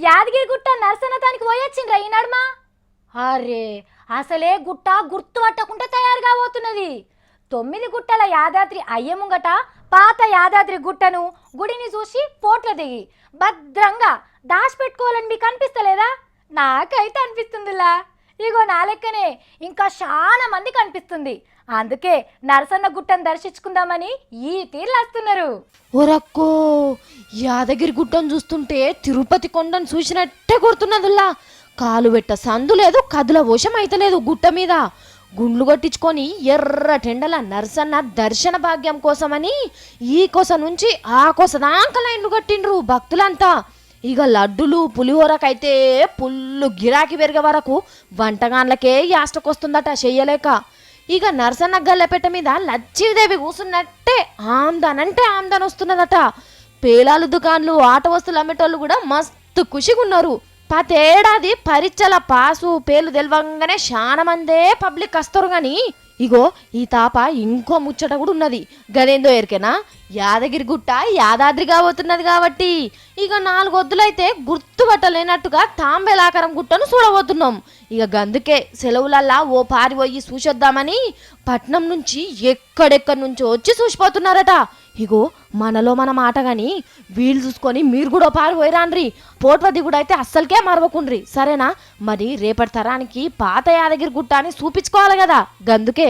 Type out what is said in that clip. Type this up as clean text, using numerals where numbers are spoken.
యాదగిరి గుట్ట నరసన్నతానికి పోయొచ్చిండ్రా ఈ నడుమ. అరే అసలే గుట్ట గుర్తుపట్టకుండా తయారు కాబోతున్నది. 9 గుట్టల యాదాద్రి అయ్య ముంగట పాత యాదాద్రి గుట్టను గుడిని చూసి పోట్ల దిగి భద్రంగా దాచిపెట్టుకోవాలని మీకు అనిపిస్తలేదా? నాకైతే అనిపిస్తుందిలా. ఇగో నా లెక్కనే ఇంకా చాలా మంది కనిపిస్తుంది. అందుకే నరసన్న గుట్టను దర్శించుకుందామని ఈ తీర్లు వస్తున్నారు. ఒరక్కో యాదగిరి గుట్టను చూస్తుంటే తిరుపతి కొండను చూసినట్టే కొడుతున్నదిలా. కాలు పెట్ట సందు లేదు, కదుల వశం అయితలేదు. గుట్ట మీద గుండ్లు కొట్టించుకొని ఎర్రటెండల నరసన్న దర్శన భాగ్యం కోసమని ఈ కొస నుంచి ఆ కొస దాకా లైన్లు కట్టిండ్రు భక్తులంతా. ఇక లడ్డులు పులిహోరకైతే పుల్లు గిరాకీ పెరిగే వరకు వంటగాన్లకే యాస్టకొస్తుందట చెయ్యలేక. ఇక నరసన్న గల్లెపెట్ట మీద లచ్చిదేవి కూసున్నట్టే ఆమ్దానంటే ఆమ్దాన్ వస్తున్నదట. పేలాలు దుకాన్లు ఆట వస్తువులు అమ్మేటోళ్ళు కూడా మస్తు ఖుషిగున్నారు. ప్రతేడాది పరీక్షల పాసు పేర్లు తెలవంగానే చాలా మందే పబ్లిక్ వస్తారు. గాని ఇగో ఈ తాప ఇంకో ముచ్చట కూడా ఉన్నది. గదేందో ఎరికేనా? యాదగిరి గుట్ట యాదాద్రి కాబోతున్నది కాబట్టి ఇక 4 వద్దులైతే గుర్తుపట్టలేనట్టుగా తాంబేలాకారం గుట్టను చూడబోతున్నాం. ఇక గందుకే సెలవులల్లా ఓ పారి పోయి చూసొద్దామని పట్నం నుంచి ఎక్కడెక్కడి నుంచో వచ్చి చూసిపోతున్నారట. ఇగో మనలో మన మాట గాని వీళ్ళు చూసుకొని మీరు కూడా పారి పోయిరాన్రి. పోట్వది కూడా అయితే అస్సలకే మరవకుండ్రి, సరేనా? మరి రేపటి తరానికి పాత యాదగిరి గుట్ట అని చూపించుకోవాలి కదా, గందుకే